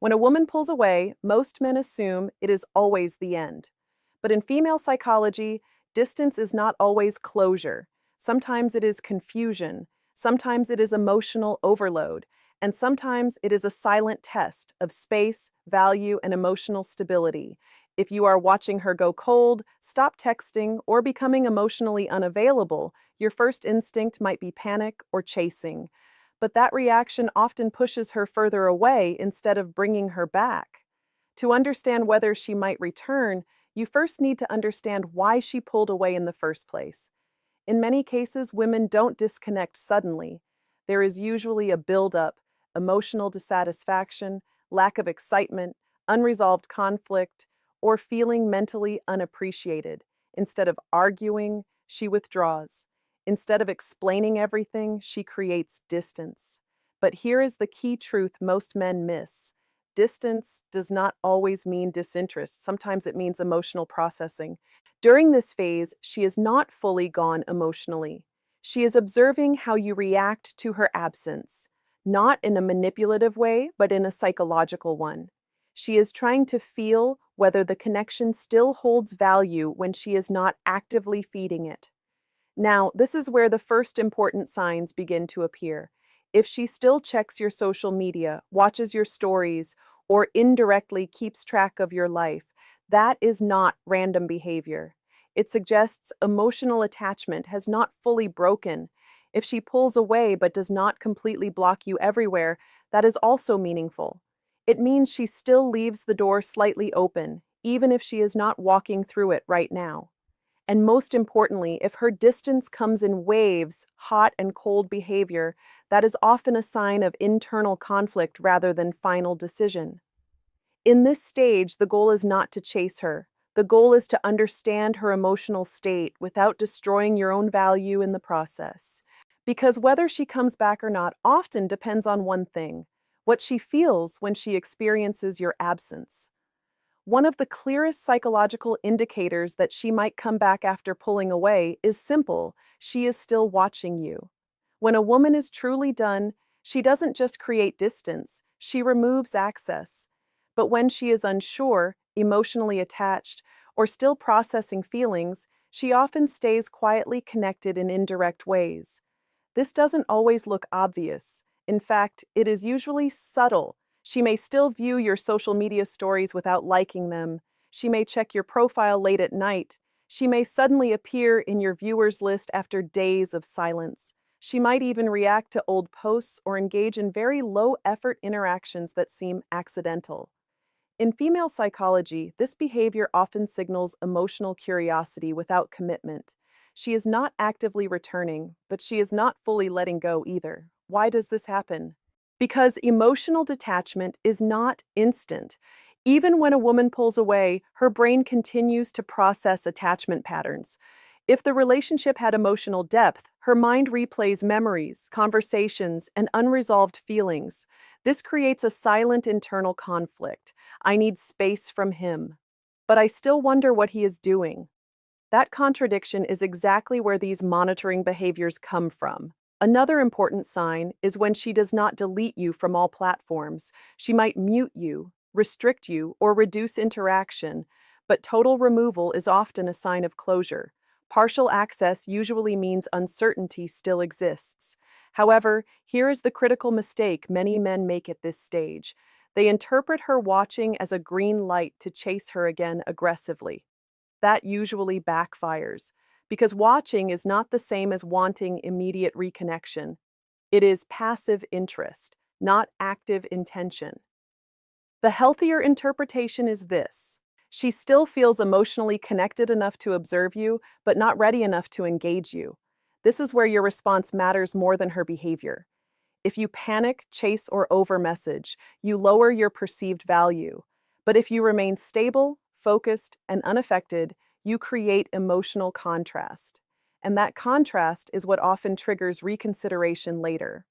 When a woman pulls away, most men assume it is always the end. But in female psychology, distance is not always closure. Sometimes it is confusion, sometimes it is emotional overload, and sometimes it is a silent test of space, value, and emotional stability. If you are watching her go cold, stop texting, or becoming emotionally unavailable, your first instinct might be panic or chasing. But that reaction often pushes her further away instead of bringing her back. To understand whether she might return, you first need to understand why she pulled away in the first place. In many cases, women don't disconnect suddenly. There is usually a buildup, emotional dissatisfaction, lack of excitement, unresolved conflict, or feeling mentally unappreciated. Instead of arguing, she withdraws. Instead of explaining everything, she creates distance. But here is the key truth most men miss. Distance does not always mean disinterest. Sometimes it means emotional processing. During this phase, she is not fully gone emotionally. She is observing how you react to her absence, not in a manipulative way, but in a psychological one. She is trying to feel whether the connection still holds value when she is not actively feeding it. Now, this is where the first important signs begin to appear. If she still checks your social media, watches your stories, or indirectly keeps track of your life, that is not random behavior. It suggests emotional attachment has not fully broken. If she pulls away but does not completely block you everywhere, that is also meaningful. It means she still leaves the door slightly open, even if she is not walking through it right now. And most importantly, if her distance comes in waves, hot and cold behavior, that is often a sign of internal conflict rather than final decision. In this stage, the goal is not to chase her. The goal is to understand her emotional state without destroying your own value in the process. Because whether she comes back or not often depends on one thing: what she feels when she experiences your absence. One of the clearest psychological indicators that she might come back after pulling away is simple: she is still watching you. When a woman is truly done, she doesn't just create distance, she removes access. But when she is unsure, emotionally attached, or still processing feelings, she often stays quietly connected in indirect ways. This doesn't always look obvious. In fact, it is usually subtle. She may still view your social media stories without liking them. She may check your profile late at night. She may suddenly appear in your viewers list after days of silence. She might even react to old posts or engage in very low-effort interactions that seem accidental. In female psychology, this behavior often signals emotional curiosity without commitment. She is not actively returning, but she is not fully letting go either. Why does this happen? Because emotional detachment is not instant. Even when a woman pulls away, her brain continues to process attachment patterns. If the relationship had emotional depth, her mind replays memories, conversations, and unresolved feelings. This creates a silent internal conflict. I need space from him, but I still wonder what he is doing. That contradiction is exactly where these monitoring behaviors come from. Another important sign is when she does not delete you from all platforms. She might mute you, restrict you, or reduce interaction, but total removal is often a sign of closure. Partial access usually means uncertainty still exists. However, here is the critical mistake many men make at this stage. They interpret her watching as a green light to chase her again aggressively. That usually backfires, because watching is not the same as wanting immediate reconnection. It is passive interest, not active intention. The healthier interpretation is this: she still feels emotionally connected enough to observe you, but not ready enough to engage you. This is where your response matters more than her behavior. If you panic, chase, or over-message, you lower your perceived value. But if you remain stable, focused, and unaffected, you create emotional contrast. And that contrast is what often triggers reconsideration later.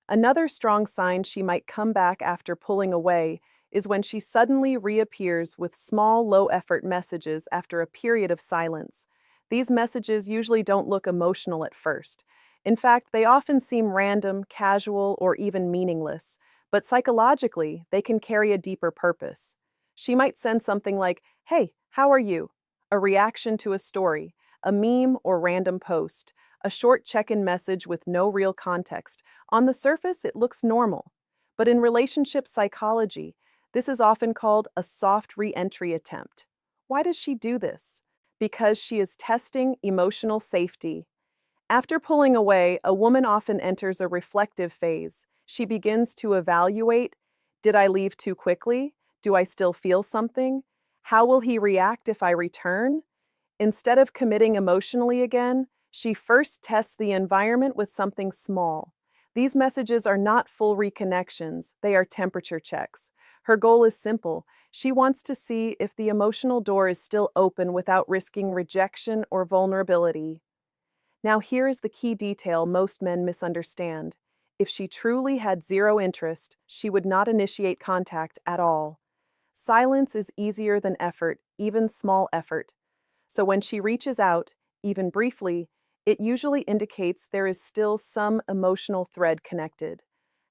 Another strong sign she might come back after pulling away is when she suddenly reappears with small, low-effort messages after a period of silence. These messages usually don't look emotional at first. In fact, they often seem random, casual, or even meaningless. but psychologically, they can carry a deeper purpose. She might send something like, "Hey, how are you?" A reaction to a story, a meme or random post, a short check-in message with no real context. On the surface, it looks normal. But in relationship psychology, this is often called a soft re-entry attempt. Why does she do this? Because she is testing emotional safety. After pulling away, a woman often enters a reflective phase. She begins to evaluate, did I leave too quickly? Do I still feel something? How will he react if I return? Instead of committing emotionally again, she first tests the environment with something small. These messages are not full reconnections, they are temperature checks. Her goal is simple. She wants to see if the emotional door is still open without risking rejection or vulnerability. Now, here is the key detail most men misunderstand. If she truly had zero interest, she would not initiate contact at all. Silence is easier than effort, even small effort. So when she reaches out, even briefly, it usually indicates there is still some emotional thread connected.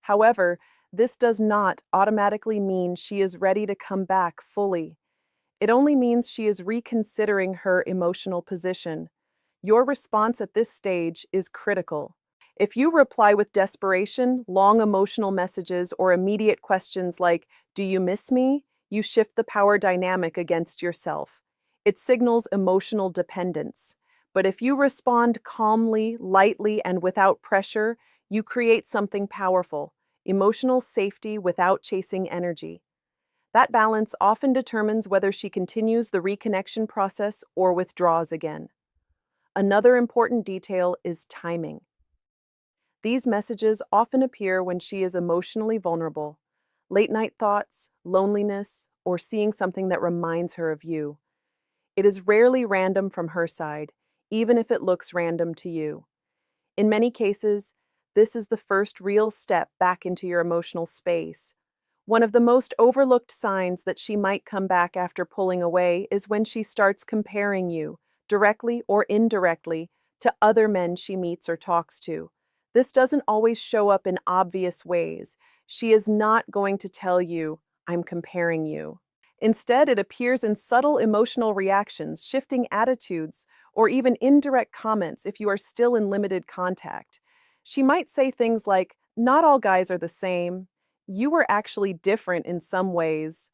However, this does not automatically mean she is ready to come back fully. It only means she is reconsidering her emotional position. Your response at this stage is critical. If you reply with desperation, long emotional messages, or immediate questions like, "Do you miss me?" you shift the power dynamic against yourself. It signals emotional dependence. But if you respond calmly, lightly, and without pressure, you create something powerful, emotional safety without chasing energy. That balance often determines whether she continues the reconnection process or withdraws again. Another important detail is timing. These messages often appear when she is emotionally vulnerable. Late night thoughts, loneliness, or seeing something that reminds her of you. It is rarely random from her side, even if it looks random to you. In many cases, this is the first real step back into your emotional space. One of the most overlooked signs that she might come back after pulling away is when she starts comparing you, directly or indirectly, to other men she meets or talks to. This doesn't always show up in obvious ways. She is not going to tell you, "I'm comparing you." Instead, it appears in subtle emotional reactions, shifting attitudes, or even indirect comments if you are still in limited contact. She might say things like, "Not all guys are the same. You were actually different in some ways."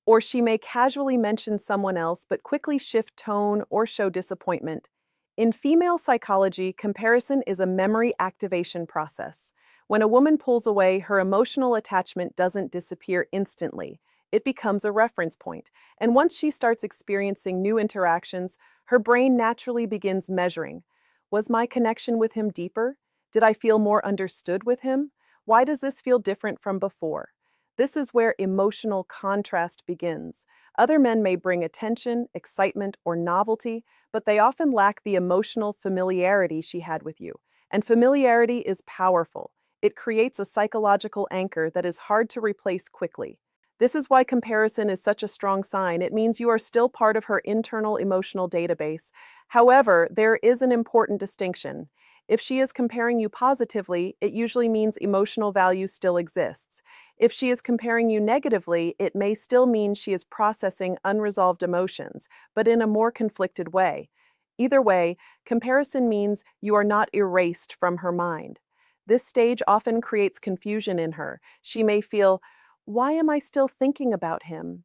Or she may casually mention someone else but quickly shift tone or show disappointment. In female psychology, comparison is a memory activation process. When a woman pulls away, her emotional attachment doesn't disappear instantly. It becomes a reference point. And once she starts experiencing new interactions, her brain naturally begins measuring. Was my connection with him deeper? Did I feel more understood with him? Why does this feel different from before? This is where emotional contrast begins. Other men may bring attention, excitement, or novelty, but they often lack the emotional familiarity she had with you. And familiarity is powerful. It creates a psychological anchor that is hard to replace quickly. This is why comparison is such a strong sign. It means you are still part of her internal emotional database. However, there is an important distinction. If she is comparing you positively, it usually means emotional value still exists. If she is comparing you negatively, it may still mean she is processing unresolved emotions, but in a more conflicted way. Either way, comparison means you are not erased from her mind. This stage often creates confusion in her. She may feel, why am I still thinking about him?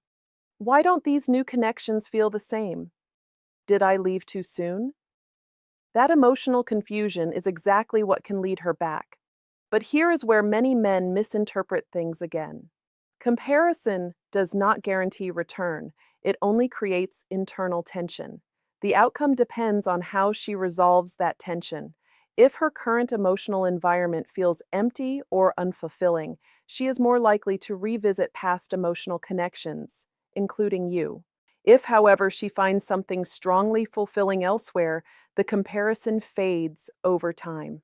Why don't these new connections feel the same? Did I leave too soon? That emotional confusion is exactly what can lead her back. But here is where many men misinterpret things again. Comparison does not guarantee return, it only creates internal tension. The outcome depends on how she resolves that tension. If her current emotional environment feels empty or unfulfilling, she is more likely to revisit past emotional connections, including you. If, however, she finds something strongly fulfilling elsewhere, the comparison fades over time.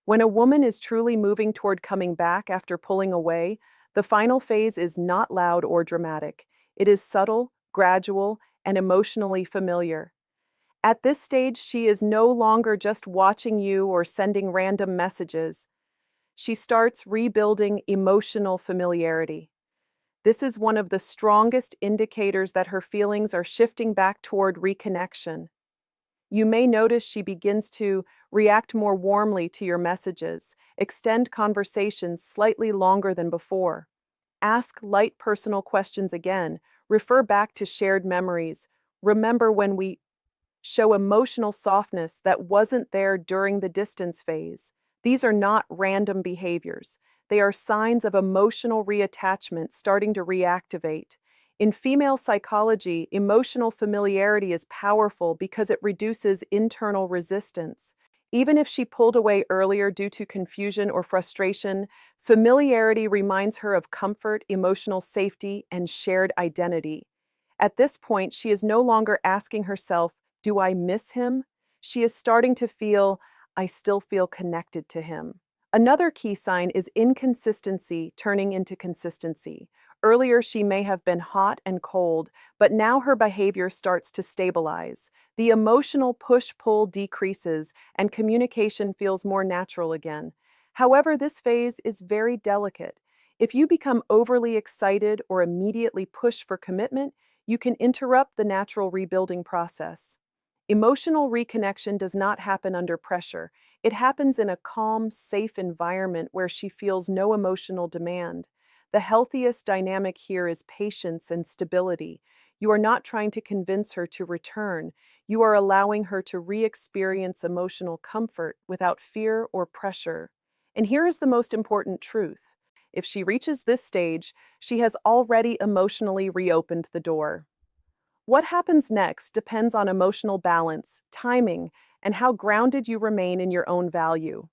When a woman is truly moving toward coming back after pulling away, the final phase is not loud or dramatic. It is subtle, gradual, and emotionally familiar. At this stage, she is no longer just watching you or sending random messages. She starts rebuilding emotional familiarity. This is one of the strongest indicators that her feelings are shifting back toward reconnection. You may notice she begins to react more warmly to your messages, extend conversations slightly longer than before, ask light personal questions again, refer back to shared memories. Remember when we show emotional softness that wasn't there during the distance phase. These are not random behaviors. They are signs of emotional reattachment starting to reactivate. In female psychology, emotional familiarity is powerful because it reduces internal resistance. Even if she pulled away earlier due to confusion or frustration, familiarity reminds her of comfort, emotional safety, and shared identity. At this point, she is no longer asking herself, do I miss him? She is starting to feel, I still feel connected to him. Another key sign is inconsistency turning into consistency. Earlier, she may have been hot and cold, but now her behavior starts to stabilize. The emotional push-pull decreases, and communication feels more natural again. However, this phase is very delicate. If you become overly excited or immediately push for commitment, you can interrupt the natural rebuilding process. Emotional reconnection does not happen under pressure. It happens in a calm, safe environment where she feels no emotional demand. The healthiest dynamic here is patience and stability. You are not trying to convince her to return. You are allowing her to re-experience emotional comfort without fear or pressure. And here is the most important truth. If she reaches this stage, she has already emotionally reopened the door. What happens next depends on emotional balance, timing, and how grounded you remain in your own value.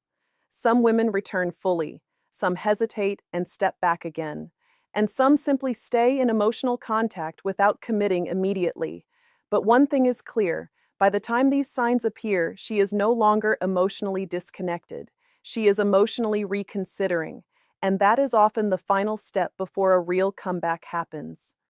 Some women return fully, some hesitate and step back again, and some simply stay in emotional contact without committing immediately. But one thing is clear, by the time these signs appear, she is no longer emotionally disconnected. She is emotionally reconsidering, and that is often the final step before a real comeback happens.